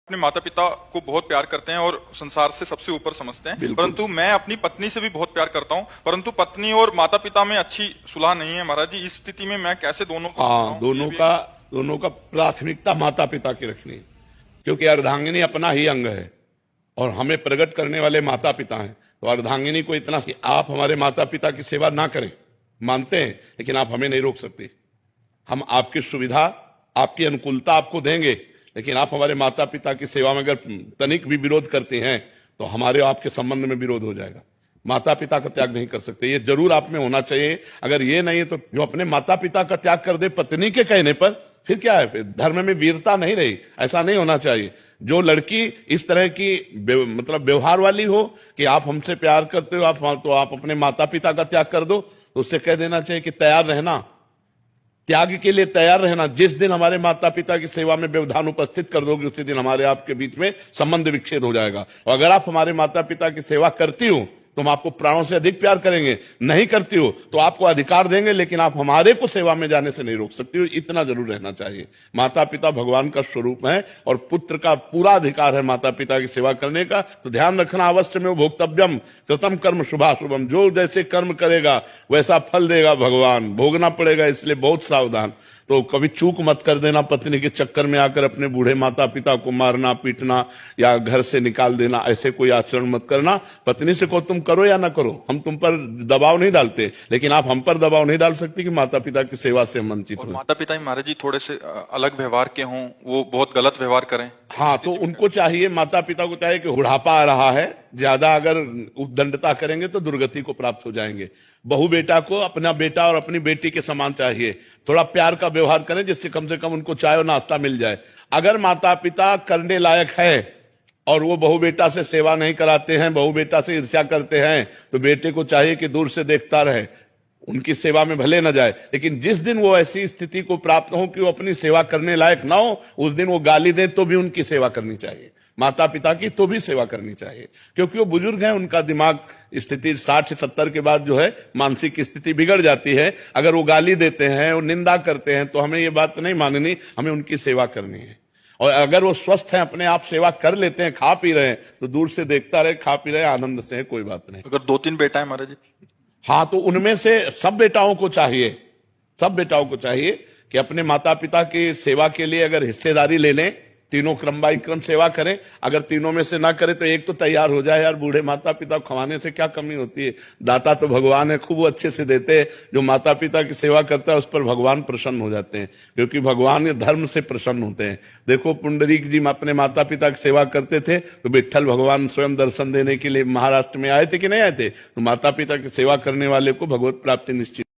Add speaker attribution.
Speaker 1: अपने माता पिता को बहुत प्यार करते हैं और संसार से सबसे ऊपर समझते हैं, परंतु मैं अपनी पत्नी से भी बहुत प्यार करता हूं, परंतु पत्नी और माता पिता में अच्छी सुलह नहीं है महाराज जी। इस स्थिति में मैं कैसे दोनों को
Speaker 2: दोनों का प्राथमिकता माता पिता की रखनी है, क्योंकि अर्धांगिनी अपना ही अंग है और हमें प्रकट करने वाले माता पिता हैं। तो अर्धांगिनी को इतना कि आप हमारे माता पिता की सेवा ना करें, मानते हैं, लेकिन आप हमें नहीं रोक सकते। हम आपकी सुविधा, आपकी अनुकूलता आपको देंगे, लेकिन आप हमारे माता पिता की सेवा में अगर तनिक भी विरोध करते हैं तो हमारे आपके संबंध में विरोध हो जाएगा। माता पिता का त्याग नहीं कर सकते, ये जरूर आप में होना चाहिए। अगर ये नहीं है तो जो अपने माता पिता का त्याग कर दे पत्नी के कहने पर, फिर क्या है? फिर धर्म में वीरता नहीं रही। ऐसा नहीं होना चाहिए। जो लड़की इस तरह की मतलब व्यवहार वाली हो कि आप हमसे प्यार करते हो, आप अपने माता पिता का त्याग कर दो, तो उससे कह देना चाहिए कि तैयार रहना, त्याग के लिए तैयार रहना। जिस दिन हमारे माता पिता की सेवा में व्यवधान उपस्थित कर दोगे, उसी दिन हमारे आपके बीच में संबंध विच्छेद हो जाएगा। और अगर आप हमारे माता पिता की सेवा करती हो तो हम आपको प्राणों से अधिक प्यार करेंगे, नहीं करती हो तो आपको अधिकार देंगे, लेकिन आप हमारे को सेवा में जाने से नहीं रोक सकती हो। इतना जरूर रहना चाहिए। माता पिता भगवान का स्वरूप है और पुत्र का पूरा अधिकार है माता पिता की सेवा करने का। तो ध्यान रखना, अवश्य में भोक्तव्यम कृतम कर्म शुभाशुभम। जो जैसे कर्म करेगा वैसा फल देगा भगवान, भोगना पड़ेगा, इसलिए बहुत सावधान। तो कभी चूक मत कर देना, पत्नी के चक्कर में आकर अपने बूढ़े माता पिता को मारना पीटना या घर से निकाल देना, ऐसे कोई आचरण मत करना। पत्नी से को तुम करो या ना करो, हम तुम पर दबाव नहीं डालते, लेकिन आप हम पर दबाव नहीं डाल सकते कि माता पिता की सेवा से वंचित हो।
Speaker 1: माता पिता महाराज जी थोड़े से अलग व्यवहार के हों, वो बहुत गलत व्यवहार करें।
Speaker 2: हाँ, तो उनको चाहिए, माता पिता को चाहिए कि बुढ़ापा आ रहा है, ज्यादा अगर उद्दंडता करेंगे तो दुर्गति को प्राप्त हो जाएंगे। बहू बेटा को अपना बेटा और अपनी बेटी के समान चाहिए। थोड़ा प्यार का व्यवहार करें जिससे कम से कम उनको चाय और नाश्ता मिल जाए। अगर माता पिता करने लायक है और वो बहू बेटा से सेवा नहीं कराते हैं, बहू बेटा से ईर्ष्या करते हैं, तो बेटे को चाहिए कि दूर से देखता रहे, उनकी सेवा में भले न जाए। लेकिन जिस दिन वो ऐसी स्थिति को प्राप्त हो कि वो अपनी सेवा करने लायक ना हो, उस दिन वो गाली दे तो भी उनकी सेवा करनी चाहिए। माता पिता की तो भी सेवा करनी चाहिए, क्योंकि वो बुजुर्ग हैं, उनका दिमाग स्थिति 60-70 के बाद जो है मानसिक स्थिति बिगड़ जाती है। अगर वो गाली देते हैं, वो निंदा करते हैं, तो हमें ये बात नहीं माननी, हमें उनकी सेवा करनी है। और अगर वो स्वस्थ हैं, अपने आप सेवा कर लेते हैं, खा पी रहे हैं, तो दूर से देखता रहे, खा पी रहे, आनंद से है, कोई बात नहीं।
Speaker 1: अगर 2-3 बेटा है महाराज जी,
Speaker 2: हाँ, तो उनमें से सब बेटाओं को चाहिए कि अपने माता पिता की सेवा के लिए अगर हिस्सेदारी ले लें, तीनों क्रम बाई क्रम सेवा करें। अगर तीनों में से ना करे तो एक तो तैयार हो जाए। यार, बूढ़े माता पिता खवाने से क्या कमी होती है? दाता तो भगवान है, खूब अच्छे से देते हैं। जो माता पिता की सेवा करता है उस पर भगवान प्रसन्न हो जाते हैं, क्योंकि भगवान धर्म से प्रसन्न होते हैं। देखो, पुंडरीक जी अपने माता पिता की सेवा करते थे तो विट्ठल भगवान स्वयं दर्शन देने के लिए महाराष्ट्र में आए थे कि नहीं आए थे? तो माता पिता की सेवा करने वाले को भगवत प्राप्ति निश्चित।